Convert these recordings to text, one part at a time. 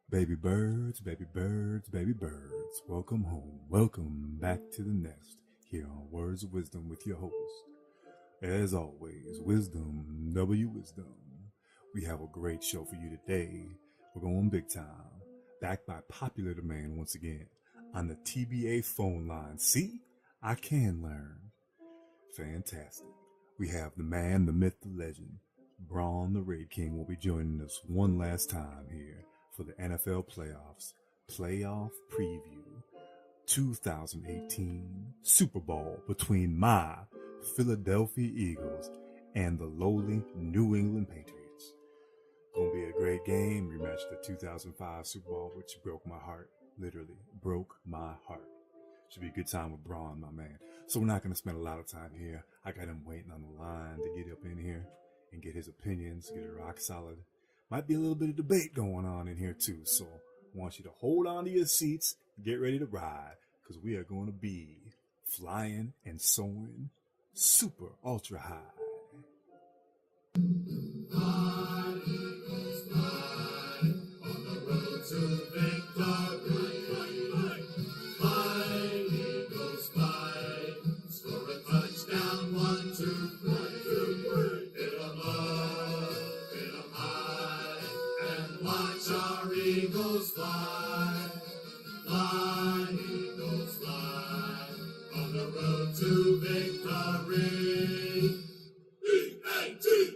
Baby birds, baby birds, baby birds, welcome home, welcome back to the nest, here on Words of Wisdom with your host. As always, wisdom, W wisdom. We have a great show for you today. We're going big time, backed by popular demand once again, on the TBA phone line. See, I can learn. Fantastic. We have the man, the myth, the legend, BraHn The Raid King will be joining us one last time here for the NFL playoffs, playoff preview, 2018 Super Bowl between my Philadelphia Eagles and the lowly New England Patriots. Gonna be a great game. Rematch the 2005 Super Bowl, which broke my heart. Literally broke my heart. Should be a good time with BraHn, my man. So we're not gonna spend a lot of time here. I got him waiting on the line to get up in here and get his opinions, get it rock solid. Might be a little bit of debate going on in here too, so I want you to hold on to your seats, get ready to ride, because we are going to be flying and soaring super ultra high. Fly, Eagles, fly, on the road to victory. Fly, Eagles, fly, score a touchdown, 1, 2, 3. Hit 'em low, hit 'em high, and watch our Eagles fly. Fly, Eagles, fly, on the road to victory. E-A-T-L-E-S,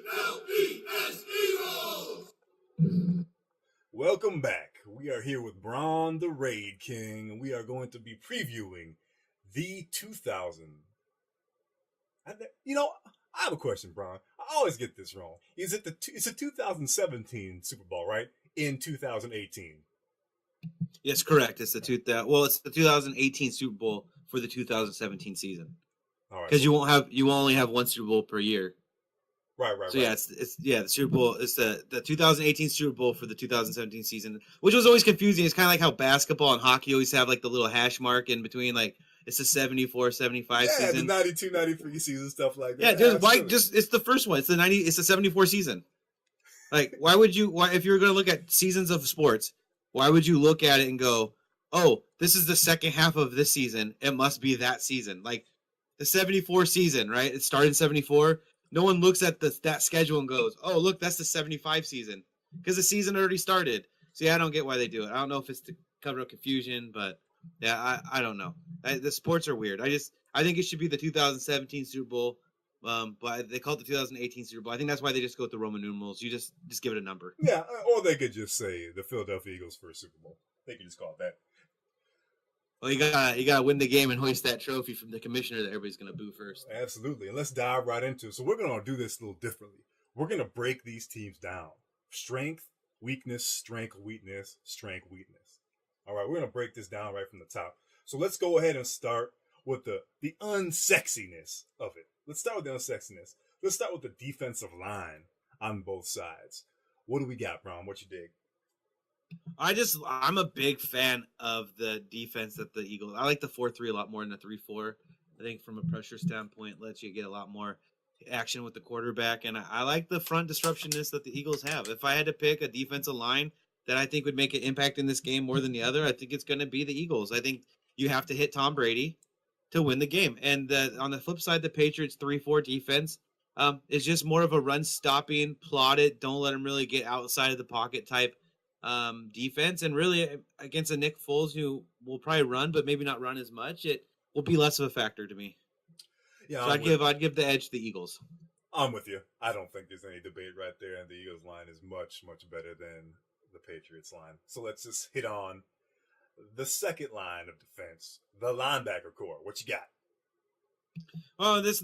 Eagles! Welcome back. We are here with BraHn The Raid King, and we are going to be previewing the 2000. I have a question, BraHn. I always get this wrong. It's a 2017 Super Bowl, right? In 2018. Yes, correct. It's the 2018 Super Bowl for the 2017 season. All right. Because you only have one Super Bowl per year. Right. So yeah, it's the Super Bowl. It's the 2018 Super Bowl for the 2017 season, which was always confusing. It's kind of like how basketball and hockey always have like the little hash mark in between, like it's the 74, 75 season. Yeah, the 92, 93 season, stuff like that. Yeah, it's the first one. It's the 74 season. Like, why if you were going to look at seasons of sports, why would you look at it and go, oh, this is the second half of this season, it must be that season. Like the 74 season, right? It started in 74. No one looks at that schedule and goes, oh, look, that's the 75 season. Because the season already started. So yeah, I don't get why they do it. I don't know if it's to cover up confusion, but yeah, I don't know. The sports are weird. I think it should be the 2017 Super Bowl. But they call it the 2018 Super Bowl. I think that's why they just go with the Roman numerals. You just give it a number. Yeah, or they could just say the Philadelphia Eagles first Super Bowl. They could just call it that. Well, you gotta win the game and hoist that trophy from the commissioner that everybody's gonna boo first. Absolutely, and let's dive right into it. So we're gonna do this a little differently. We're gonna break these teams down: strength, weakness, strength, weakness, strength, weakness. All right, we're gonna break this down right from the top. So let's go ahead and start with the unsexiness of it. Let's start with the unsexiness. Let's start with the defensive line on both sides. What do we got, BraHn? What you dig? I'm a big fan of the defense that the Eagles. I like the 4-3 a lot more than the 3-4. I think from a pressure standpoint, lets you get a lot more action with the quarterback, and I like the front disruptionness that the Eagles have. If I had to pick a defensive line that I think would make an impact in this game more than the other, I think it's going to be the Eagles. I think you have to hit Tom Brady to win the game. And on the flip side, the Patriots 3-4 defense is just more of a run stopping, plot it, don't let them really get outside of the pocket type defense. And really against a Nick Foles who will probably run, but maybe not run as much, it will be less of a factor to me. Yeah, so I'd give the edge to the Eagles. I'm with you. I don't think there's any debate right there, and the Eagles line is much, much better than the Patriots line. So let's just hit on the second line of defense, the linebacker core. What you got? Well, this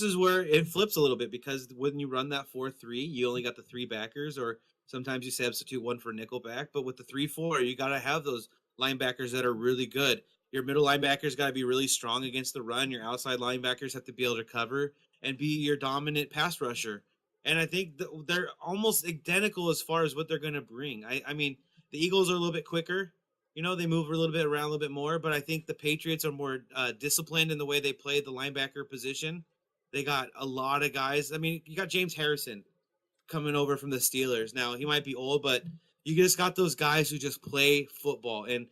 is where it flips a little bit, because when you run that 4-3, you only got the three backers, or sometimes you substitute one for nickelback. But with the 3-4, you got to have those linebackers that are really good. Your middle linebackers got to be really strong against the run. Your outside linebackers have to be able to cover and be your dominant pass rusher. And I think they're almost identical as far as what they're going to bring. I mean, the Eagles are a little bit quicker. You know, they move a little bit around a little bit more, but I think the Patriots are more disciplined in the way they play the linebacker position. They got a lot of guys. I mean, you got James Harrison coming over from the Steelers. Now, he might be old, but You just got those guys who just play football, and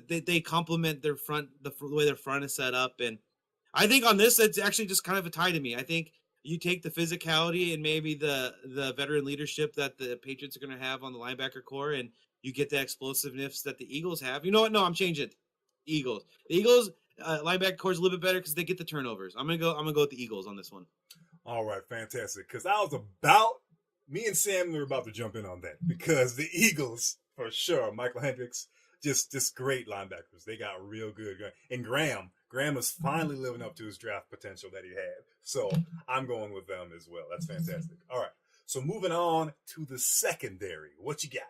they complement their front, the way their front is set up. And I think on this, it's actually just kind of a tie to me. I think you take the physicality and maybe the veteran leadership that the Patriots are going to have on the linebacker core, and you get the explosiveness that the Eagles have. You know what? No, I'm changing it. Eagles. The Eagles linebacker core is a little bit better because they get the turnovers. I'm gonna go with the Eagles on this one. All right, fantastic. Because me and Sam were about to jump in on that because the Eagles, for sure, Michael Hendricks, just great linebackers. They got real good. And Graham is finally living up to his draft potential that he had. So I'm going with them as well. That's fantastic. All right. So moving on to the secondary. What you got?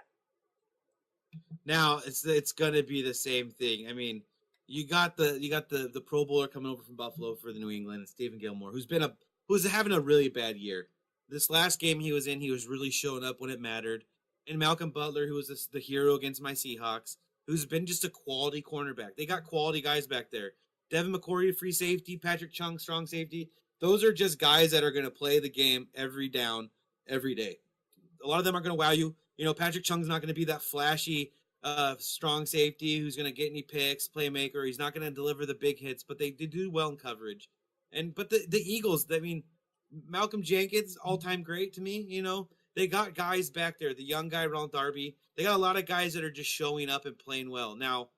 Now it's gonna be the same thing. I mean, you got the Pro Bowler coming over from Buffalo for the New England, Stephen Gilmore, who's having a really bad year. This last game he was in, he was really showing up when it mattered. And Malcolm Butler, who was the hero against my Seahawks, who's been just a quality cornerback. They got quality guys back there. Devin McCourty, free safety. Patrick Chung, strong safety. Those are just guys that are going to play the game every down, every day. A lot of them are going to wow you. You know, Patrick Chung's not going to be that flashy, strong safety who's going to get any picks, playmaker. He's not going to deliver the big hits, but they do well in coverage. But the Eagles, I mean, Malcolm Jenkins, all-time great to me, you know. They got guys back there. The young guy, Ronald Darby. They got a lot of guys that are just showing up and playing well. Now,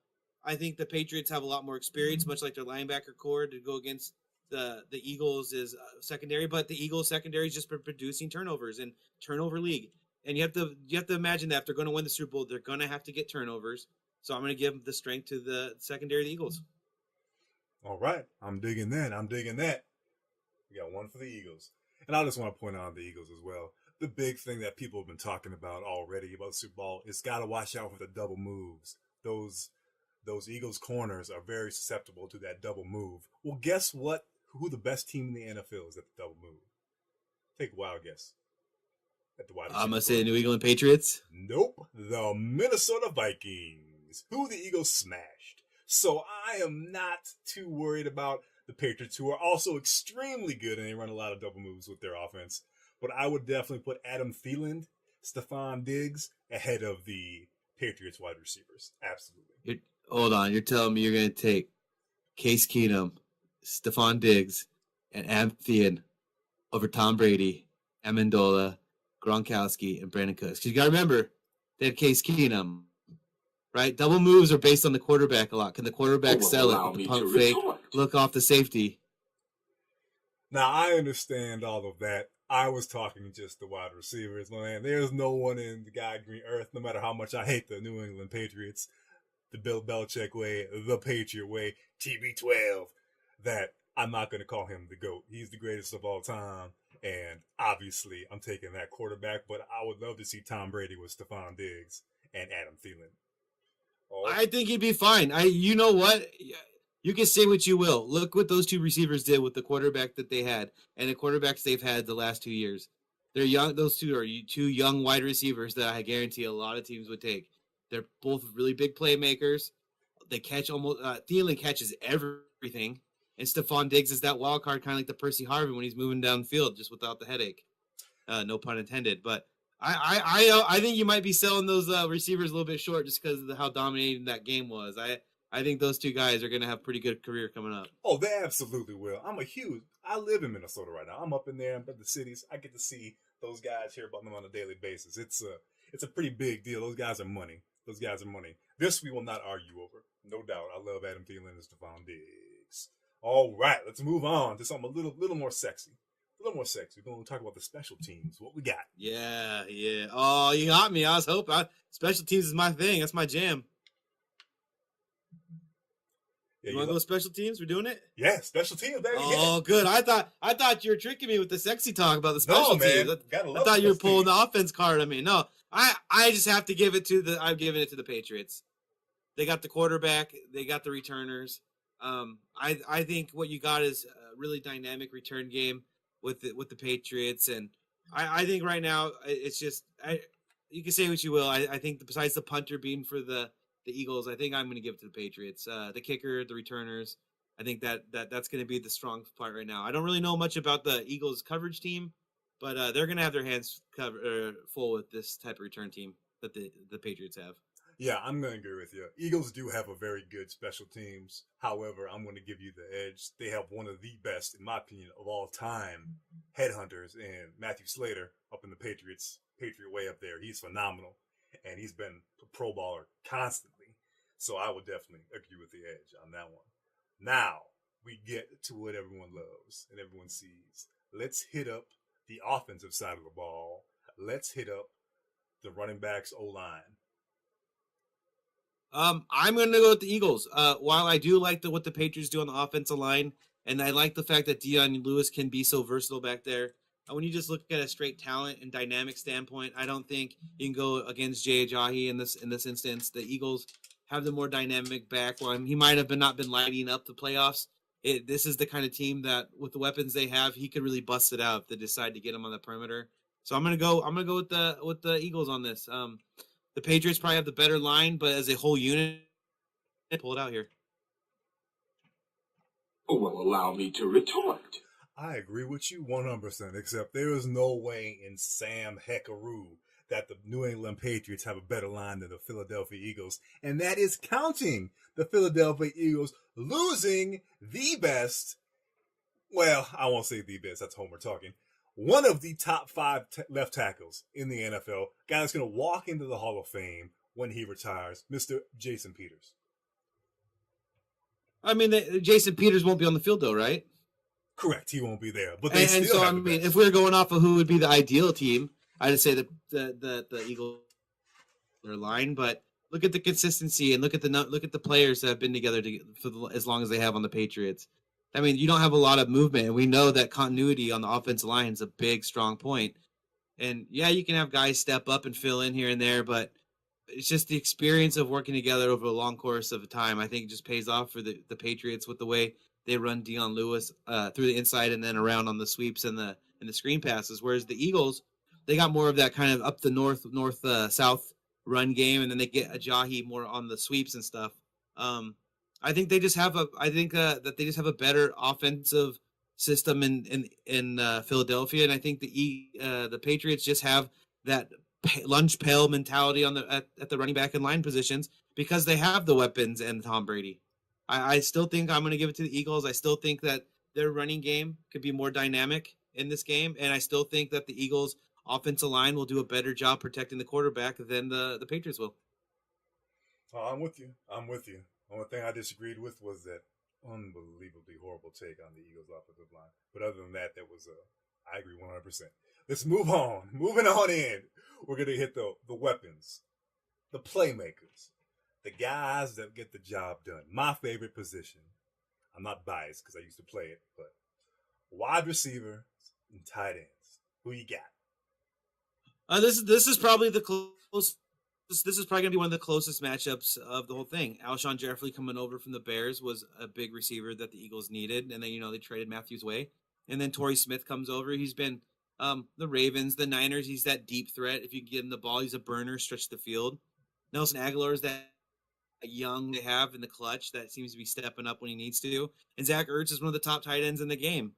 I think the Patriots have a lot more experience, much like their linebacker core, to go against the Eagles' secondary. But the Eagles' secondary is just producing turnovers and turnover league. And you have to imagine that if they're going to win the Super Bowl, they're going to have to get turnovers. So I'm going to give the strength to the secondary of the Eagles. All right. I'm digging that. We got one for the Eagles. And I just want to point out the Eagles as well. The big thing that people have been talking about already about the Super Bowl is got to watch out for the double moves. Those Eagles corners are very susceptible to that double move. Well, guess what? Who the best team in the NFL is at the double move? Take a wild guess. At the wide receiver. I'm going to say the New England Patriots. Nope. The Minnesota Vikings, who the Eagles smashed. So I am not too worried about the Patriots, who are also extremely good, and they run a lot of double moves with their offense. But I would definitely put Adam Thielen, Stephon Diggs ahead of the Patriots wide receivers. Absolutely. Hold on. You're telling me you're going to take Case Keenum, Stephon Diggs, and Adam Thielen over Tom Brady, Amendola, Gronkowski, and Brandon Cooks. Because you got to remember, they had Case Keenum, right? Double moves are based on the quarterback a lot. Can the quarterback sell it? The pump fake, look off the safety. Now, I understand all of that. I was talking just the wide receivers, man. There's no one in the God Green Earth, no matter how much I hate the New England Patriots, the Bill Belichick way, the Patriot way, TB12, that I'm not going to call him the GOAT. He's the greatest of all time. And obviously, I'm taking that quarterback, but I would love to see Tom Brady with Stephon Diggs and Adam Thielen. Oh. I think he'd be fine. You know what? You can say what you will. Look what those two receivers did with the quarterback that they had and the quarterbacks they've had the last 2 years. They're young. Those two are two young wide receivers that I guarantee a lot of teams would take. They're both really big playmakers. They catch almost. Thielen catches everything, and Stephon Diggs is that wild card, kind of like the Percy Harvin when he's moving downfield, just without the headache. No pun intended. But I think you might be selling those receivers a little bit short just because of how dominating that game was. I think those two guys are going to have a pretty good career coming up. Oh, they absolutely will. I live in Minnesota right now. I'm up in there. I'm in the cities. I get to see those guys, hear about them on a daily basis. It's a pretty big deal. Those guys are money. This we will not argue over. No doubt. I love Adam Thielen and Stephon Diggs. All right, let's move on to something a little more sexy. We're going to talk about the special teams. What we got? Yeah. Oh, you got me. I was hoping. Special teams is my thing. That's my jam. Yeah, you want to go special teams? We're doing it? Yeah, special teams, baby. Oh, good. I thought you were tricking me with the sexy talk about the special teams. I thought you were pulling the offense card on me. No, I just have to give it to I'm giving it to the Patriots. They got the quarterback. They got the returners. I think what you got is a really dynamic return game with the Patriots, and I think right now it's just you can say what you will. I think besides the punter being for the Eagles, I think I'm going to give it to the Patriots. The kicker, the returners, I think that's going to be the strong part right now. I don't really know much about the Eagles coverage team, but they're going to have their hands full with this type of return team. that the Patriots have. Yeah, I'm going to agree with you. Eagles do have a very good special teams. However, I'm going to give you the edge. They have one of the best, in my opinion, of all time headhunters in Matthew Slater up in the Patriot way up there. He's phenomenal, and he's been a Pro Bowler constantly. So I would definitely agree with the edge on that one. Now, we get to what everyone loves and everyone sees. Let's hit up the offensive side of the ball. Let's hit up the running backs O-line. I'm going to go with the Eagles. While I do like what the Patriots do on the offensive line, and I like the fact that Dion Lewis can be so versatile back there, when you just look at a straight talent and dynamic standpoint, I don't think you can go against Jay Ajayi in this instance. The Eagles have the more dynamic back. While he might have not been lighting up the playoffs, this is the kind of team that, with the weapons they have, he could really bust it out if they decide to get him on the perimeter. So I'm gonna go with the Eagles on this. The Patriots probably have the better line, but as a whole unit, pull it out here. Oh, well, allow me to retort. I agree with you 100%, except there is no way in Sam Heckaroo that the New England Patriots have a better line than the Philadelphia Eagles, and that is counting the Philadelphia Eagles losing the best, well, I won't say the best, that's Homer talking, one of the top 5 left tackles in the NFL, guy that's going to walk into the Hall of Fame when he retires, Mr. Jason Peters. I mean, Jason Peters won't be on the field, though, right? Correct, he won't be there. But if we're going off of who would be the ideal team, I'd say the Eagles their line. But look at the consistency and look at the players that have been together for as long as they have on the Patriots. I mean, you don't have a lot of movement, and we know that continuity on the offensive line is a big, strong point. And yeah, you can have guys step up and fill in here and there, but it's just the experience of working together over a long course of time. I think it just pays off for the Patriots with the way they run Dion Lewis through the inside and then around on the sweeps and the screen passes. Whereas the Eagles, they got more of that kind of up the north south run game, and then they get Ajayi more on the sweeps and stuff. I think they just have that they just have a better offensive system in Philadelphia, and I think the Patriots just have that lunch pail mentality on at the running back and line positions because they have the weapons and Tom Brady. I still think I'm going to give it to the Eagles. I still think that their running game could be more dynamic in this game, and I still think that the Eagles' offensive line will do a better job protecting the quarterback than the Patriots will. I'm with you. Only thing I disagreed with was that unbelievably horrible take on the Eagles' offensive line. But other than that, I agree 100%. Let's move on. Moving on in. We're going to hit the weapons, the playmakers, the guys that get the job done. My favorite position. I'm not biased because I used to play it, but wide receiver and tight ends. Who you got? This is probably the closest. This is probably going to be one of the closest matchups of the whole thing. Alshon Jeffrey coming over from the Bears was a big receiver that the Eagles needed, and then they traded Matthews way. And then Torrey Smith comes over. He's been the Ravens, the Niners. He's that deep threat. If you can get him the ball, he's a burner, stretch the field. Nelson Aguilar is that young they have in the clutch that seems to be stepping up when he needs to. And Zach Ertz is one of the top tight ends in the game.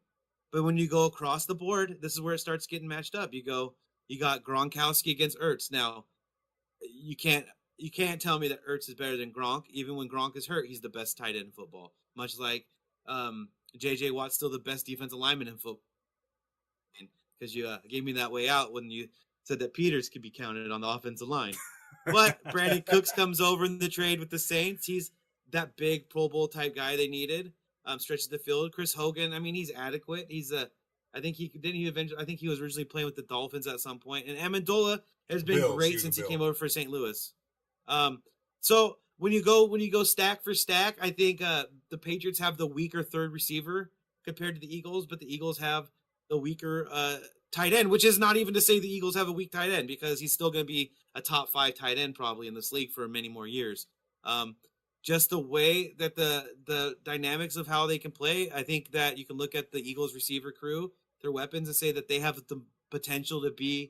But when you go across the board, this is where it starts getting matched up. You got Gronkowski against Ertz. Now, you can't tell me that Ertz is better than Gronk. Even when Gronk is hurt, he's the best tight end in football. Much like J.J. Watt's still the best defensive lineman in football. Because you gave me that way out when you said that Peters could be counted on the offensive line. But Brandon Cooks comes over in the trade with the Saints. He's that big Pro Bowl type guy they needed. Stretches the field. Chris Hogan, I mean, he's adequate. I think he was originally playing with the Dolphins at some point. And Amendola has been great since he came over for St. Louis. So when you go stack for stack, I think the Patriots have the weaker third receiver compared to the Eagles, but the Eagles have the weaker tight end, which is not even to say the Eagles have a weak tight end because he's still going to be a top 5 tight end probably in this league for many more years. Just the way that the dynamics of how they can play, I think that you can look at the Eagles receiver crew, their weapons, and say that they have the potential to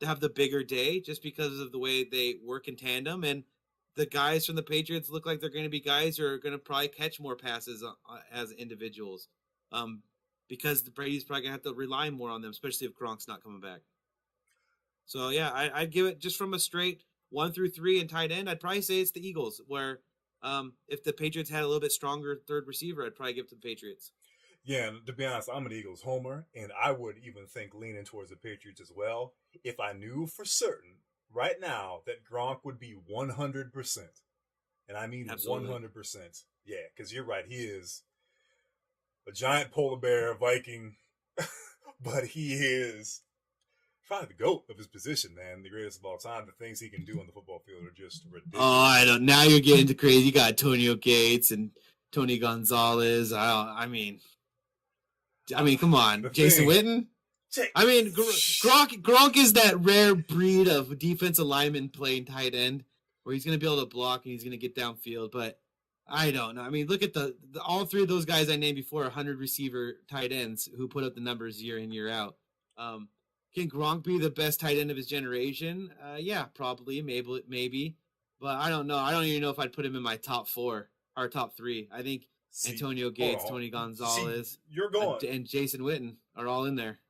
have the bigger day just because of the way they work in tandem. And the guys from the Patriots look like they're going to be guys who are going to probably catch more passes as individuals. Because the Brady's probably going to have to rely more on them, especially if Gronk's not coming back. So, yeah, I'd give it just from a straight 1 through 3 in tight end, I'd probably say it's the Eagles. Where if the Patriots had a little bit stronger third receiver, I'd probably give it to the Patriots. Yeah, and to be honest, I'm an Eagles homer, and I would even think leaning towards the Patriots as well if I knew for certain right now that Gronk would be 100%. And I mean Absolutely. 100%. Yeah, because you're right. He is a giant polar bear Viking, but he is probably the GOAT of his position, man. The greatest of all time. The things he can do on the football field are just ridiculous. Oh, I don't. Now you're getting to crazy. You got Antonio Gates and Tony Gonzalez. I mean, come on, Jason Witten. I mean, Gronk is that rare breed of defensive lineman playing tight end where he's going to be able to block and he's going to get downfield. But I don't know. I mean, look at the all three of those guys I named before, 100 receiver tight ends who put up the numbers year in, year out. Can Gronk be the best tight end of his generation? Yeah, probably, maybe. But I don't know. I don't even know if I'd put him in my top 4 or top 3. I think Antonio Gates, Tony Gonzalez, you're going, and Jason Witten are all in there.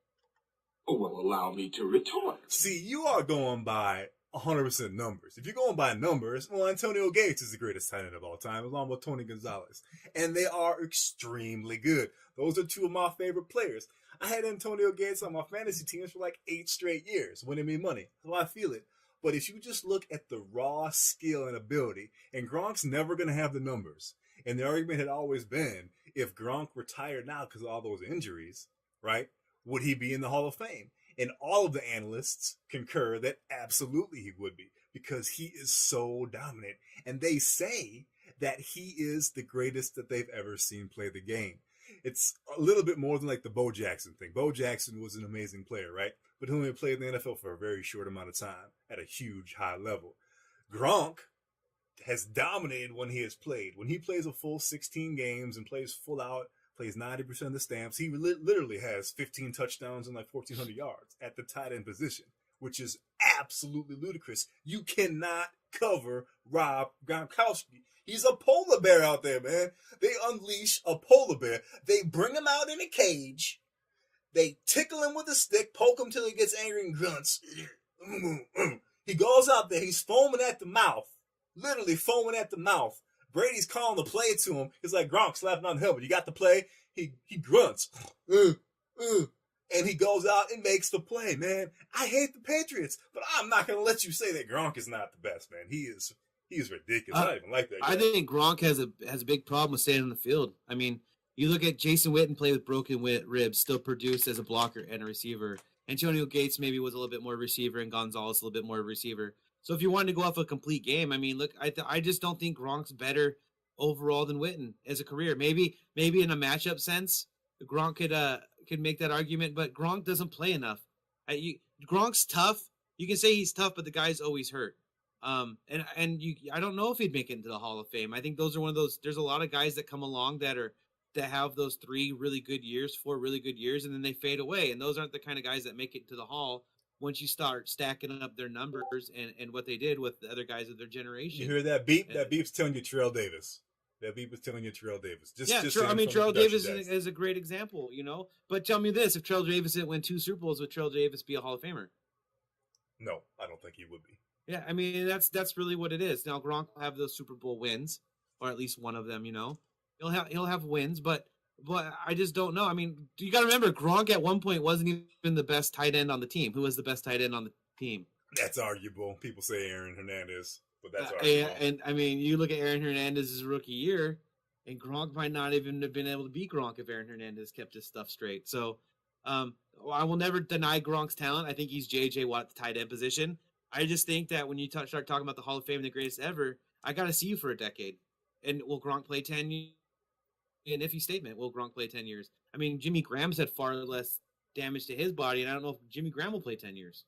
Oh, well, allow me to retort. See, you are going by 100% numbers. If you're going by numbers, well, Antonio Gates is the greatest tight end of all time, along with Tony Gonzalez. And they are extremely good. Those are 2 of my favorite players. I had Antonio Gates on my fantasy teams for like 8 straight years, winning me money. So I feel it. But if you just look at the raw skill and ability, and Gronk's never going to have the numbers. And the argument had always been, if Gronk retired now because of all those injuries, right, would he be in the Hall of Fame? And all of the analysts concur that absolutely he would be, because he is so dominant. And they say that he is the greatest that they've ever seen play the game. It's a little bit more than like the Bo Jackson thing. Bo Jackson was an amazing player, right? But he only played in the NFL for a very short amount of time at a huge high level. Gronk has dominated when he has played. When he plays a full 16 games and plays full out, plays 90% of the snaps, he literally has 15 touchdowns and like 1,400 yards at the tight end position, which is absolutely ludicrous. You cannot cover Rob Gronkowski. He's a polar bear out there, man. They unleash a polar bear. They bring him out in a cage. They tickle him with a stick, poke him till he gets angry and grunts. He goes out there. He's foaming at the mouth. Literally foaming at the mouth. Brady's calling the play to him. He's like, Gronk, slapping on the helmet. You got the play? He grunts. And he goes out and makes the play, man. I hate the Patriots, but I'm not going to let you say that Gronk is not the best, man. He is ridiculous. I don't even like that guy. I think Gronk has a big problem with staying on the field. I mean, you look at Jason Witten play with broken ribs, still produced as a blocker and a receiver. Antonio Gates maybe was a little bit more receiver, and Gonzalez a little bit more receiver. So if you wanted to go off a complete game, I mean, look, I just don't think Gronk's better overall than Witten as a career. Maybe in a matchup sense, Gronk could make that argument, but Gronk doesn't play enough. Gronk's tough. You can say he's tough, but the guy's always hurt. I don't know if he'd make it into the Hall of Fame. I think those are one of those. There's a lot of guys that come along that have those 4 really good years, and then they fade away. And those aren't the kind of guys that make it to the Hall once you start stacking up their numbers and what they did with the other guys of their generation. You hear that beep? That beep's telling you Terrell Davis. That beep is telling you Terrell Davis. Terrell Davis is a great example, you know. But tell me this: if Terrell Davis didn't win 2 Super Bowls, would Terrell Davis be a Hall of Famer? No, I don't think he would be. Yeah, I mean that's really what it is. Now Gronk will have those Super Bowl wins, or at least one of them. You know, he'll have wins, but I just don't know. I mean, you got to remember Gronk at one point wasn't even the best tight end on the team. Who was the best tight end on the team? That's arguable. People say Aaron Hernandez, but that's arguable. And I mean, you look at Aaron Hernandez's rookie year, and Gronk might not even have been able to beat Gronk if Aaron Hernandez kept his stuff straight. So, I will never deny Gronk's talent. I think he's J.J. Watt at the tight end position. I just think that when you start talking about the Hall of Fame and the greatest ever, I got to see you for a decade. And will Gronk play 10 years? An iffy statement. Will Gronk play 10 years? I mean, Jimmy Graham's had far less damage to his body, and I don't know if Jimmy Graham will play 10 years.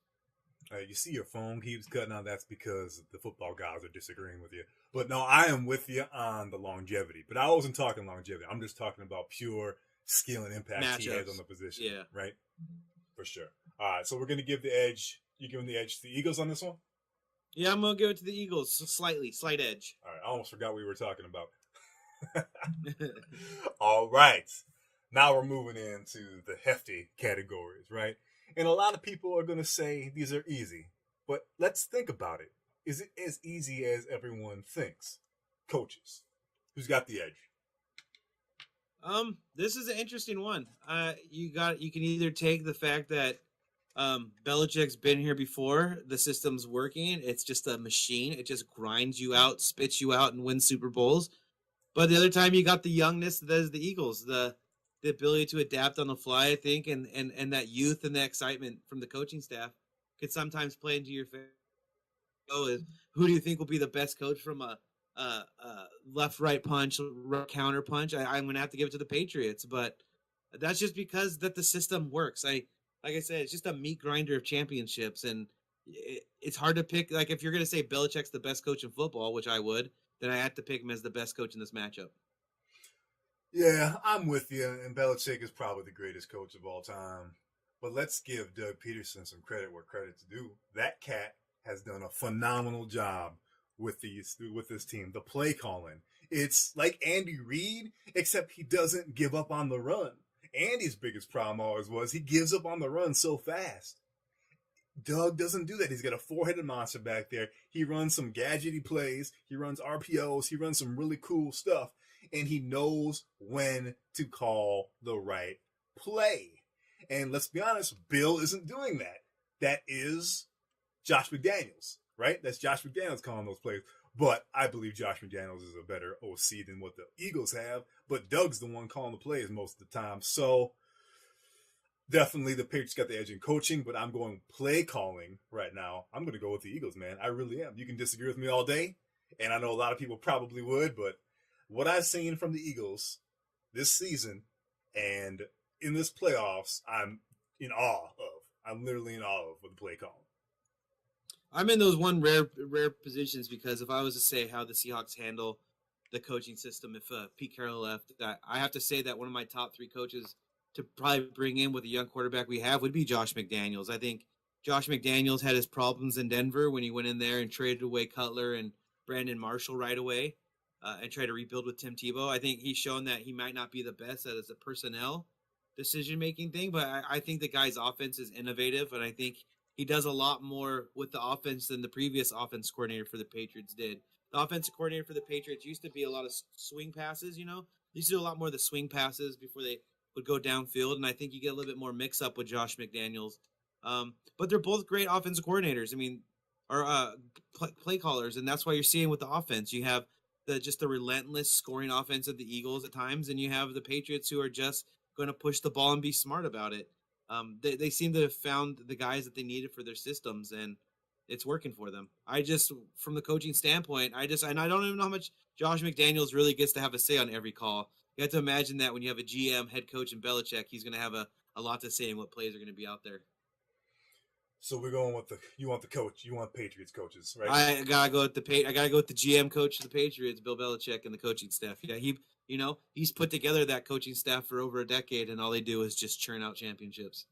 You see your phone keeps cutting out. That's because the football guys are disagreeing with you. But no, I am with you on the longevity. But I wasn't talking longevity. I'm just talking about pure skill and impact Matchups. He has on the position. Yeah. Right? For sure. All right, so we're going to give the edge. You giving the edge to the Eagles on this one? Yeah, I'm going to give it to the Eagles. Slight edge. All right, I almost forgot what we were talking about. All right. Now we're moving into the hefty categories, right? And a lot of people are going to say these are easy. But let's think about it. is it as easy as everyone thinks? Coaches. Who's got the edge? This is an interesting one. You can either take the fact that Belichick's been here before, the system's working, it's just a machine, it just grinds you out, spits you out, and wins Super Bowls. But the other time, you got the youngness that is the Eagles, the ability to adapt on the fly, I think, and that youth and that excitement from the coaching staff could sometimes play into your favor. Who do you think will be the best coach from a left-right punch, counter punch? I'm going to have to give it to the Patriots, but that's just because that the system works. Like I said, it's just a meat grinder of championships, and it's hard to pick. Like, if you're going to say Belichick's the best coach in football, which I would, then I have to pick him as the best coach in this matchup. Yeah, I'm with you, and Belichick is probably the greatest coach of all time. But let's give Doug Peterson some credit where credit's due. That cat has done a phenomenal job with this team. The play calling. It's like Andy Reid, except he doesn't give up on the run. Andy's biggest problem always was he gives up on the run so fast. Doug doesn't do that. He's got a four-headed monster back there. He runs some gadgety plays. He runs RPOs. He runs some really cool stuff. And he knows when to call the right play. And let's be honest, Bill isn't doing that. That is Josh McDaniels, right? That's Josh McDaniels calling those plays. But I believe Josh McDaniels is a better OC than what the Eagles have. But Doug's the one calling the plays most of the time. So definitely the Patriots got the edge in coaching, but I'm going play calling right now. I'm going to go with the Eagles, man. I really am. You can disagree with me all day, and I know a lot of people probably would, but what I've seen from the Eagles this season and in this playoffs, I'm in awe of. I'm literally in awe of with the play calling. I'm in those one rare positions because if I was to say how the Seahawks handle the coaching system, if Pete Carroll left, I have to say that one of my top three coaches to probably bring in with a young quarterback we have would be Josh McDaniels. I think Josh McDaniels had his problems in Denver when he went in there and traded away Cutler and Brandon Marshall right away and tried to rebuild with Tim Tebow. I think he's shown that he might not be the best at a personnel decision-making thing, but I think the guy's offense is innovative, and I think he does a lot more with the offense than the previous offense coordinator for the Patriots did. The offensive coordinator for the Patriots used to be a lot of swing passes, you know? They used to do a lot more of the swing passes before they would go downfield, and I think you get a little bit more mix-up with Josh McDaniels. But they're both great offensive coordinators. I mean, or play callers, and that's why you're seeing with the offense. You have the relentless scoring offense of the Eagles at times, and you have the Patriots who are just going to push the ball and be smart about it. They seem to have found the guys that they needed for their systems, and it's working for them. From the coaching standpoint, and I don't even know how much Josh McDaniels really gets to have a say on every call. You have to imagine that when you have a GM, head coach, and Belichick, he's going to have a lot to say in what plays are going to be out there. So we're going with you want the coach, you want Patriots coaches, right? I gotta go with the GM coach of the Patriots, Bill Belichick, and the coaching staff. Yeah, he's put together that coaching staff for over a decade, and all they do is just churn out championships.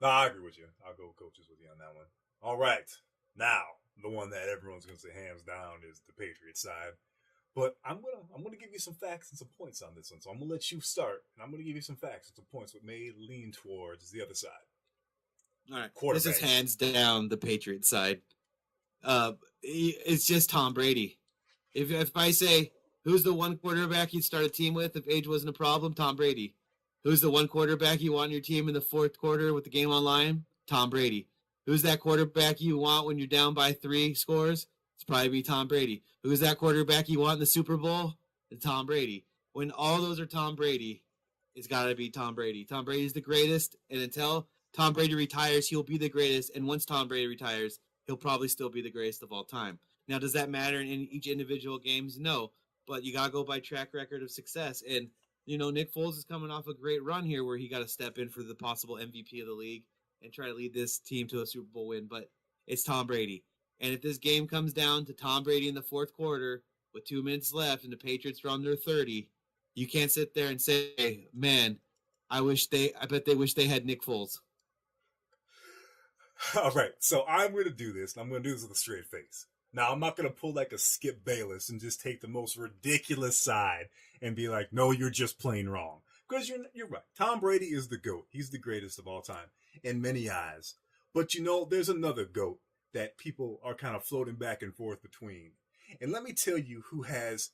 No, I agree with you. I'll go coaches with you on that one. All right, now the one that everyone's going to say hands down is the Patriots side. But I'm gonna give you some facts and some points on this one. So I'm gonna let you start, and I'm gonna give you some facts and some points what may lean towards the other side. All right, this is hands down the Patriots side. It's just Tom Brady. If I say who's the one quarterback you'd start a team with if age wasn't a problem, Tom Brady. Who's the one quarterback you want on your team in the fourth quarter with the game on line? Tom Brady. Who's that quarterback you want when you're down by 3 scores? It's probably be Tom Brady. Who's that quarterback you want in the Super Bowl? It's Tom Brady. When all those are Tom Brady, it's got to be Tom Brady. Tom Brady's the greatest, and until Tom Brady retires, he'll be the greatest, and once Tom Brady retires, he'll probably still be the greatest of all time. Now, does that matter in each individual games? No, but you got to go by track record of success, and Nick Foles is coming off a great run here where he got to step in for the possible MVP of the league and try to lead this team to a Super Bowl win, but it's Tom Brady. And if this game comes down to Tom Brady in the fourth quarter with 2 minutes left and the Patriots are under 30, you can't sit there and say, man, I bet they wish they had Nick Foles. All right, so I'm going to do this, and I'm going to do this with a straight face. Now, I'm not going to pull like a Skip Bayless and just take the most ridiculous side and be like, no, you're just plain wrong. Because you're right. Tom Brady is the GOAT. He's the greatest of all time in many eyes. But there's another GOAT that people are kind of floating back and forth between. And let me tell you who has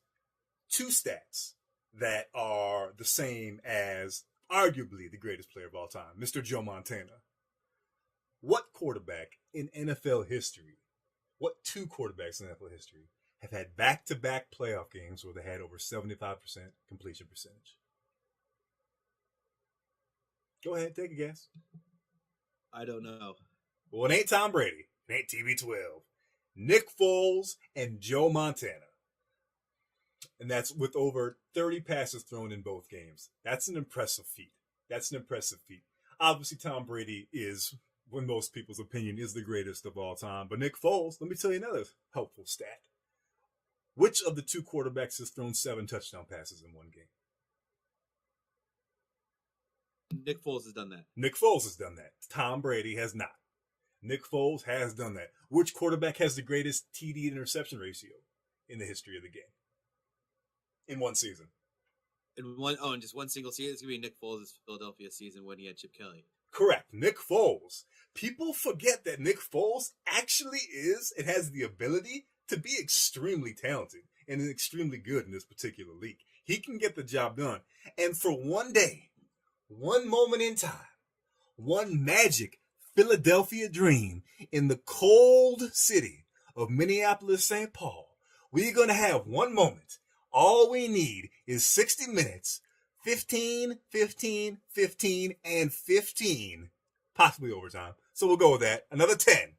two stats that are the same as arguably the greatest player of all time, Mr. Joe Montana. What quarterback in NFL history, what two quarterbacks in NFL history have had back-to-back playoff games where they had over 75% completion percentage? Go ahead, take a guess. I don't know. Well, it ain't Tom Brady. It ain't TB12. Nick Foles and Joe Montana. And that's with over 30 passes thrown in both games. That's an impressive feat. Obviously, Tom Brady is, in most people's opinion, is the greatest of all time. But Nick Foles, let me tell you another helpful stat. Which of the two quarterbacks has thrown 7 touchdown passes in one game? Nick Foles has done that. Nick Foles has done that. Tom Brady has not. Nick Foles has done that. Which quarterback has the greatest TD interception ratio in the history of the game? In one season. In just one single season? It's going to be Nick Foles' Philadelphia season when he had Chip Kelly. Correct. Nick Foles. People forget that Nick Foles actually is and has the ability to be extremely talented and extremely good in this particular league. He can get the job done. And for one day, one moment in time, one magic Philadelphia dream in the cold city of Minneapolis, St. Paul, we're going to have one moment. All we need is 60 minutes, 15, 15, 15, and 15, possibly overtime. So we'll go with that. Another 10.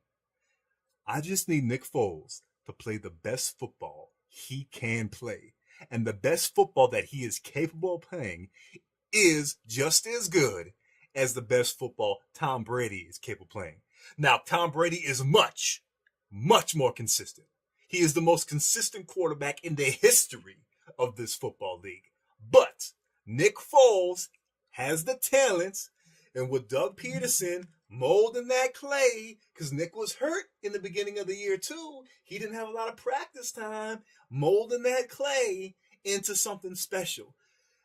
I just need Nick Foles to play the best football he can play. And the best football that he is capable of playing is just as good as the best football Tom Brady is capable of playing. Now, Tom Brady is much, much more consistent. He is the most consistent quarterback in the history of this football league. But Nick Foles has the talent, and with Doug Peterson molding that clay, because Nick was hurt in the beginning of the year too, he didn't have a lot of practice time, molding that clay into something special.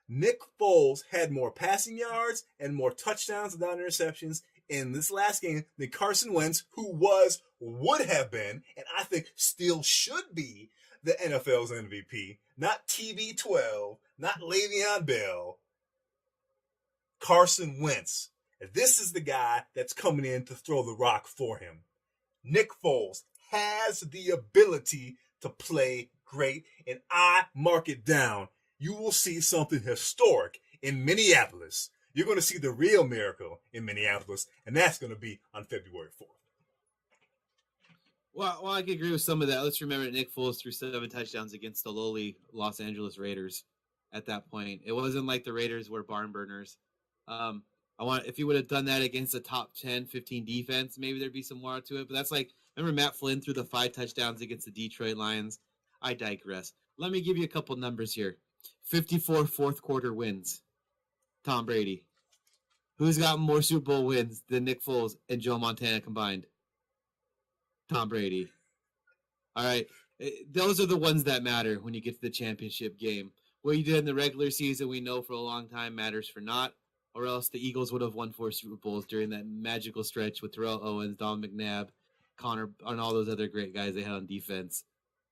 Nick Foles had more passing yards and more touchdowns without interceptions in this last game than Carson Wentz, who would have been, and I think still should be, the NFL's MVP. Not TB12, not Le'Veon Bell. Carson Wentz. This is the guy that's coming in to throw the rock for him. Nick Foles has the ability to play great, and I mark it down. You will see something historic in Minneapolis. You're going to see the real miracle in Minneapolis, and that's going to be on February 4th. Well, I can agree with some of that. Let's remember that Nick Foles threw 7 touchdowns against the lowly Los Angeles Raiders at that point. It wasn't like the Raiders were barn burners. If he would have done that against a top 10, 15 defense, maybe there'd be some more to it. But that's like, remember Matt Flynn threw the 5 touchdowns against the Detroit Lions? I digress. Let me give you a couple numbers here. 54 fourth quarter wins. Tom Brady. Who's got more Super Bowl wins than Nick Foles and Joe Montana combined? Tom Brady. All right. Those are the ones that matter when you get to the championship game. What you did in the regular season, we know for a long time matters for naught, or else the Eagles would have won 4 Super Bowls during that magical stretch with Terrell Owens, Don McNabb, Connor, and all those other great guys they had on defense.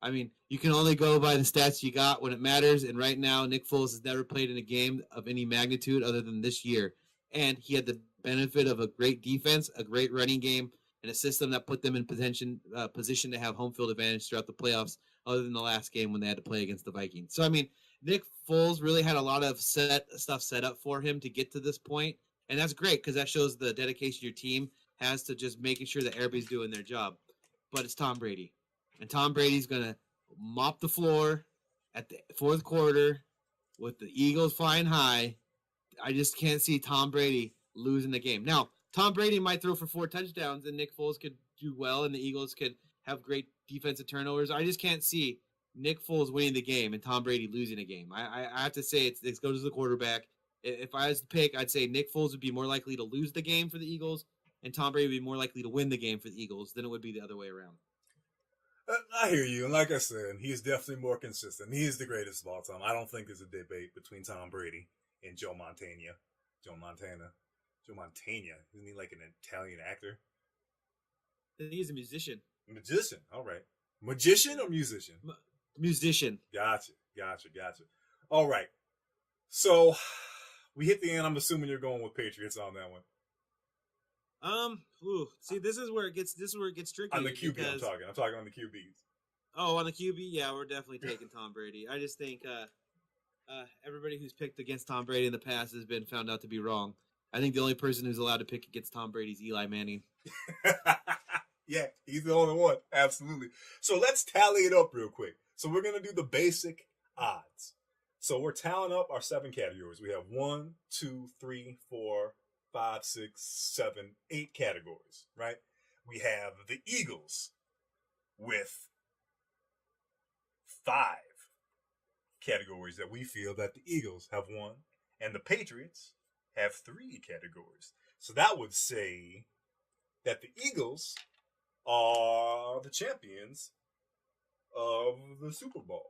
I mean, you can only go by the stats you got when it matters, and right now Nick Foles has never played in a game of any magnitude other than this year, and he had the benefit of a great defense, a great running game, and a system that put them in position to have home field advantage throughout the playoffs, other than the last game when they had to play against the Vikings. So, I mean, Nick Foles really had a lot of stuff set up for him to get to this point, and that's great because that shows the dedication your team has to just making sure that everybody's doing their job. But it's Tom Brady, and Tom Brady's going to mop the floor at the fourth quarter with the Eagles flying high. I just can't see Tom Brady losing the game. Now, Tom Brady might throw for 4 touchdowns, and Nick Foles could do well, and the Eagles could have great defensive turnovers. I just can't see Nick Foles winning the game and Tom Brady losing a game. I have to say it goes to the quarterback. If I was to pick, I'd say Nick Foles would be more likely to lose the game for the Eagles, and Tom Brady would be more likely to win the game for the Eagles than it would be the other way around. I hear you, and like I said, he's definitely more consistent. He is the greatest of all time. I don't think there's a debate between Tom Brady and Joe Montana. Joe Montana, isn't he like an Italian actor? He's a musician. Magician. All right. Magician or musician? Musician. Gotcha. All right. So we hit the end. I'm assuming you're going with Patriots on that one. See, this is where it gets tricky. On the QB, I'm talking on the QBs. Oh, on the QB, yeah, we're definitely taking Tom Brady. I just think everybody who's picked against Tom Brady in the past has been found out to be wrong. I think the only person who's allowed to pick against Tom Brady is Eli Manning. Yeah, he's the only one. Absolutely. So let's tally it up real quick. So we're going to do the basic odds. So we're tallying up our 7 categories. We have 1, 2, 3, 4, 5, 6, 7, 8 categories, right? We have the Eagles with 5 categories that we feel that the Eagles have won, and the Patriots have 3 categories. So that would say that the Eagles are the champions of the Super Bowl.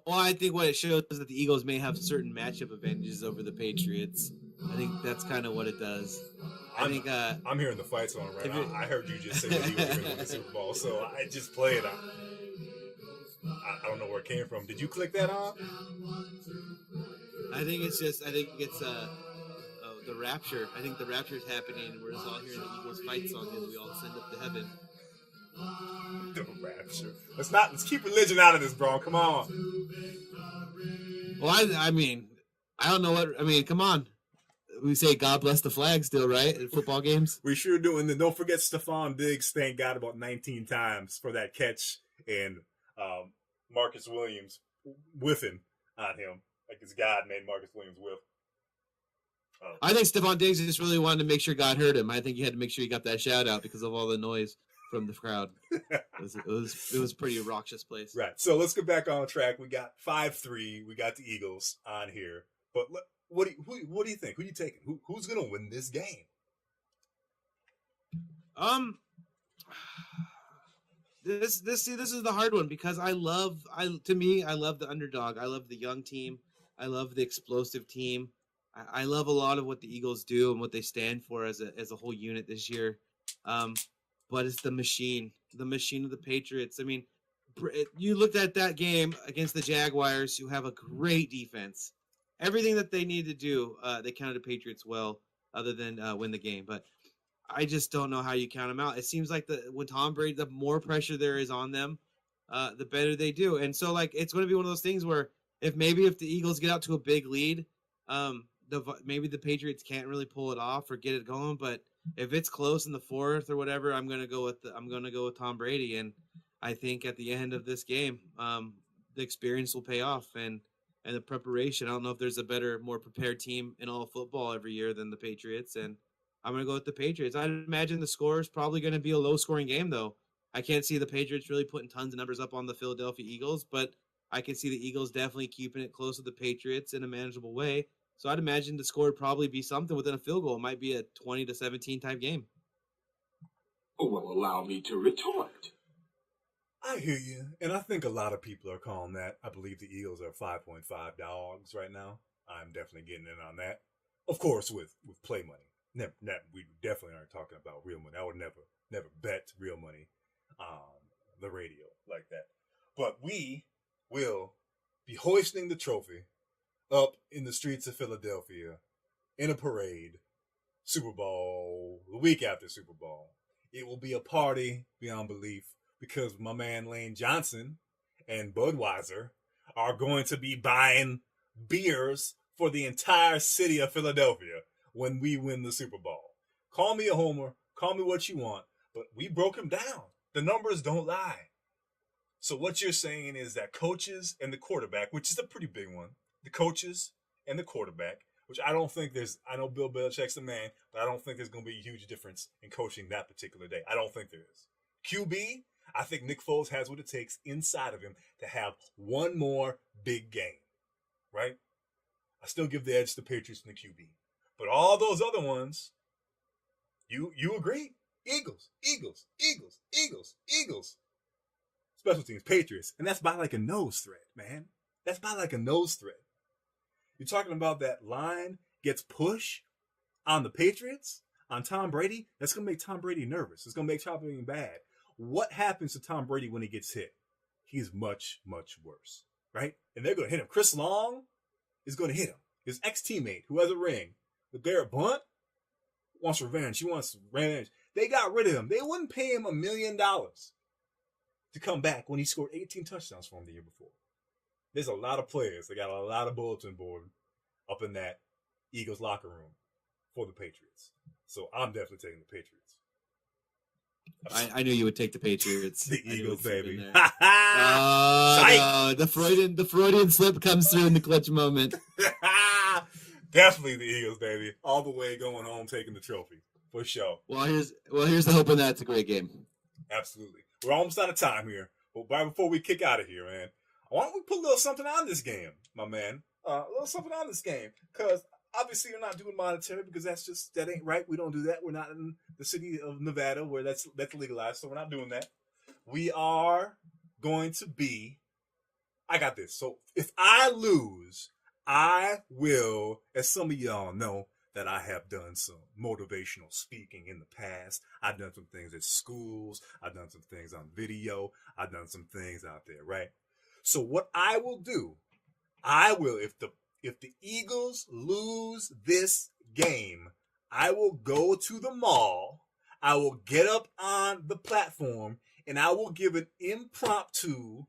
Well, I think what it shows is that the Eagles may have certain matchup advantages over the Patriots. I think that's kind of what it does. I'm hearing the fight song right now. I heard you just say the Eagles are going to win the Super Bowl, so I just play it. I don't know where it came from. Did you click that on? I think it's the rapture. I think the rapture is happening, and we're just all hearing the Eagles fight song as we all ascend up to heaven. The rapture. Let's keep religion out of this, bro. Come on. Well, I mean, I don't know what. I mean, come on. We say God bless the flag still, right? In football games. We sure do. And then don't forget Stephon Diggs thanked God about 19 times for that catch and Marcus Williams whiffing on him. Like his God made Marcus Williams whiff. I think Stephon Diggs just really wanted to make sure God heard him. I think he had to make sure he got that shout out because of all the noise from the crowd. It was a pretty raucous place. Right. So let's get back on track. We got 5-3. We got the Eagles on here. But what do you think? Who are you taking? Who's gonna win this game? This is the hard one because I love the underdog. I love the young team. I love the explosive team. I love a lot of what the Eagles do and what they stand for as a whole unit this year. But it's the machine of the Patriots. I mean, you looked at that game against the Jaguars, who have a great defense. Everything that they need to do, they counted the Patriots well, other than win the game. But I just don't know how you count them out. It seems like when Tom Brady, the more pressure there is on them, the better they do. And so, like, it's going to be one of those things where if the Eagles get out to a big lead, maybe the Patriots can't really pull it off or get it going. But if it's close in the fourth or whatever, I'm going to go with Tom Brady. And I think at the end of this game, the experience will pay off and the preparation. I don't know if there's a better, more prepared team in all of football every year than the Patriots. And I'm going to go with the Patriots. I'd imagine the score is probably going to be a low-scoring game, though. I can't see the Patriots really putting tons of numbers up on the Philadelphia Eagles, but I can see the Eagles definitely keeping it close to the Patriots in a manageable way. So I'd imagine the score would probably be something within a field goal. It might be a 20-17 type game. Oh, well, allow me to retort. I hear you, and I think a lot of people are calling that. I believe the Eagles are 5.5 dogs right now. I'm definitely getting in on that. Of course, with play money. We definitely aren't talking about real money. I would never bet real money on the radio like that. But we will be hoisting the trophy up in the streets of Philadelphia in a parade, Super Bowl, the week after Super Bowl. It will be a party beyond belief because my man Lane Johnson and Budweiser are going to be buying beers for the entire city of Philadelphia when we win the Super Bowl. Call me a homer, call me what you want, but we broke them down. The numbers don't lie. So what you're saying is that coaches and the quarterback, which is a pretty big one, the coaches and the quarterback, which I know Bill Belichick's the man, but I don't think there's going to be a huge difference in coaching that particular day. I don't think there is. QB, I think Nick Foles has what it takes inside of him to have one more big game, right? I still give the edge to the Patriots and the QB. But all those other ones, you agree? Eagles. Special teams, Patriots. And that's by like a nose thread, man. That's by like a nose thread. You're talking about that line gets push on the Patriots, on Tom Brady. That's going to make Tom Brady nervous. It's going to make Tom Brady bad. what happens to Tom Brady when he gets hit? He's much, much worse, right? And they're going to hit him. Chris Long is going to hit him. His ex-teammate, who has a ring, LeGarrette Blount, wants revenge. He wants revenge. They got rid of him. They wouldn't pay him $1 million to come back when he scored 18 touchdowns for him the year before. There's a lot of players. They got a lot of bulletin board up in that Eagles locker room for the Patriots. So I'm definitely taking the Patriots. I knew you would take the Patriots. The Eagles, baby. No, the Freudian slip comes through in the clutch moment. Definitely the Eagles, baby. All the way going home, taking the trophy for sure. Well, here's the hoping that it's a great game. Absolutely. We're almost out of time here, but right before we kick out of here, man, why don't we put a little something on this game, my man? A little something on this game, because obviously you're not doing monetary because that ain't right. We don't do that. We're not in the city of Nevada where that's legalized, so we're not doing that. We are going to be. I got this. So if I lose, I will, as some of y'all know, that I have done some motivational speaking in the past. I've done some things at schools. I've done some things on video. I've done some things out there, right? So what I will do, if the Eagles lose this game, I will go to the mall. I will get up on the platform and I will give an impromptu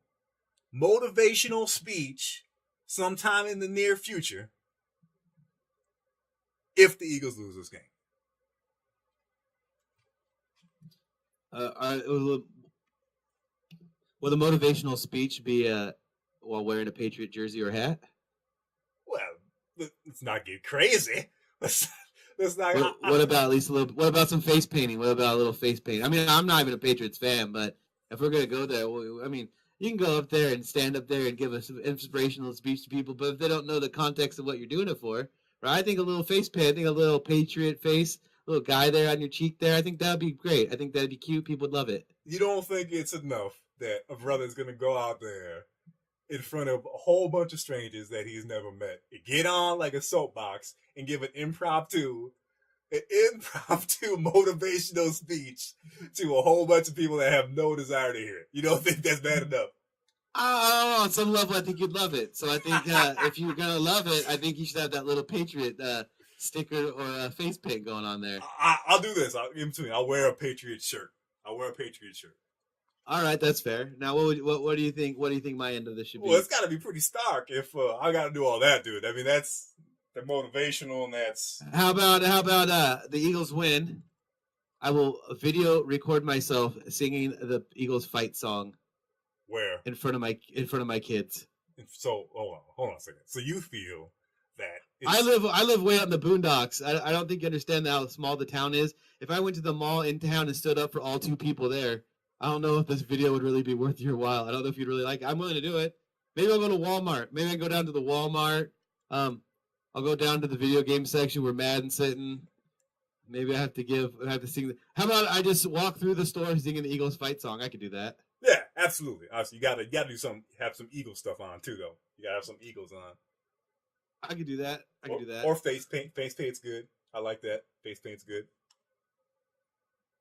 motivational speech sometime in the near future if the Eagles lose this game. Will the motivational speech be while wearing a Patriot jersey or hat? Well, let's not get crazy. Let's not. What about at least a little? What about some face painting? What about a little face painting? I mean, I'm not even a Patriots fan, but if we're gonna go there, I mean, you can go up there and stand up there and give us an inspirational speech to people, but if they don't know the context of what you're doing it for, right? I think a little face paint, I think a little Patriot face, little guy there on your cheek there, I think that'd be great. I think that'd be cute. People would love it. You don't think it's enough that a brother's gonna go out there in front of a whole bunch of strangers that he's never met, get on like a soapbox and give an impromptu motivational speech to a whole bunch of people that have no desire to hear it? You don't think that's bad enough? Oh, on some level, I think you'd love it. So I think if you're going to love it, I think you should have that little Patriot sticker or face paint going on there. I'll do this. I'll wear a Patriot shirt. All right, that's fair. Now, what do you think? What do you think my end of this should be? Well, it's got to be pretty stark if I got to do all that, dude. I mean, that's the motivational, and that's. How about the Eagles win? I will video record myself singing the Eagles fight song. Where? In front of my kids. So hold on a second. So you feel that I live way out in the boondocks. I don't think you understand how small the town is. If I went to the mall in town and stood up for all two people there, I don't know if this video would really be worth your while. I don't know if you'd really like it. I'm willing to do it. Maybe I'll go to Walmart. Maybe I can go down to the Walmart. I'll go down to the video game section where Madden's sitting. Maybe I have to sing. How about I just walk through the store singing the Eagles fight song? I could do that. Yeah, absolutely. Obviously, you gotta do have some Eagle stuff on too, though. You gotta have some Eagles on. I could do that. Or face paint. Face paint's good. I like that. Face paint's good.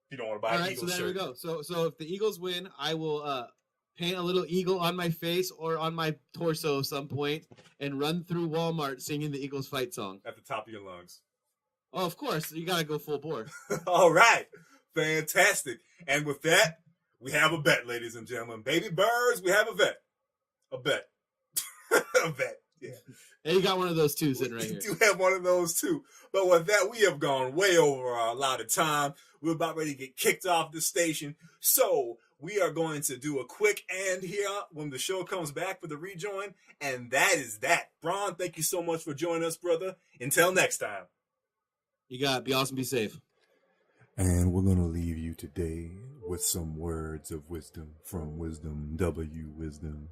You don't want to buy an Eagles shirt. So there we go. So if the Eagles win, I will paint a little eagle on my face or on my torso at some point and run through Walmart singing the Eagles fight song at the top of your lungs. Oh, of course, you gotta go full bore. All right, fantastic. And with that, we have a bet, ladies and gentlemen. Baby Birds, we have a bet. A bet. Yeah. And you got one of those too sitting right here. We do have one of those too. But with that, we have gone way over our allotted time. We're about ready to get kicked off the station. So we are going to do a quick end here when the show comes back for the rejoin. And that is that. BraHn, thank you so much for joining us, brother. Until next time. You got it. Be awesome. Be safe. And we're going to leave you today with some words of wisdom from Wisdom W Wisdom.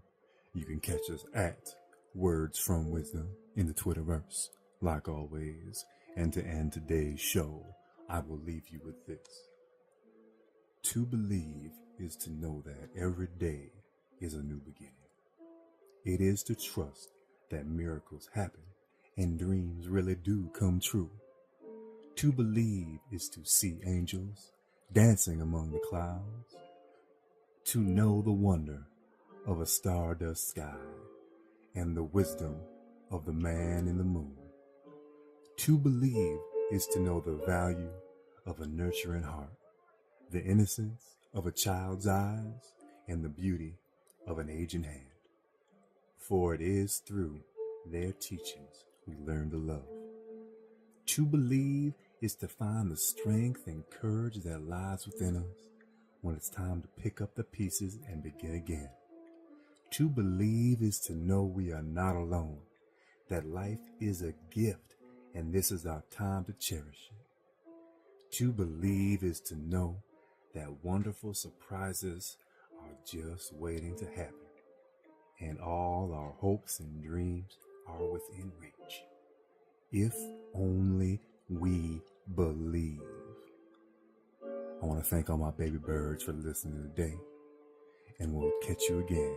You can catch us at Words from Wisdom in the Twitterverse, like always. And to end today's show, I will leave you with this. To believe is to know that every day is a new beginning. It is to trust that miracles happen and dreams really do come true. To believe is to see angels dancing among the clouds. to know the wonder of a stardust sky and the wisdom of the man in the moon. To believe is to know the value of a nurturing heart, the innocence of a child's eyes, and the beauty of an aging hand. For it is through their teachings we learn to love. To believe is to find the strength and courage that lies within us when it's time to pick up the pieces and begin again. To believe is to know we are not alone, that life is a gift and this is our time to cherish it. To believe is to know that wonderful surprises are just waiting to happen, and all our hopes and dreams are within reach. If only we believe. I want to thank all my baby birds for listening today, and we'll catch you again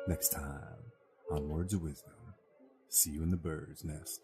next time on Words of Wisdom. See you in the bird's nest.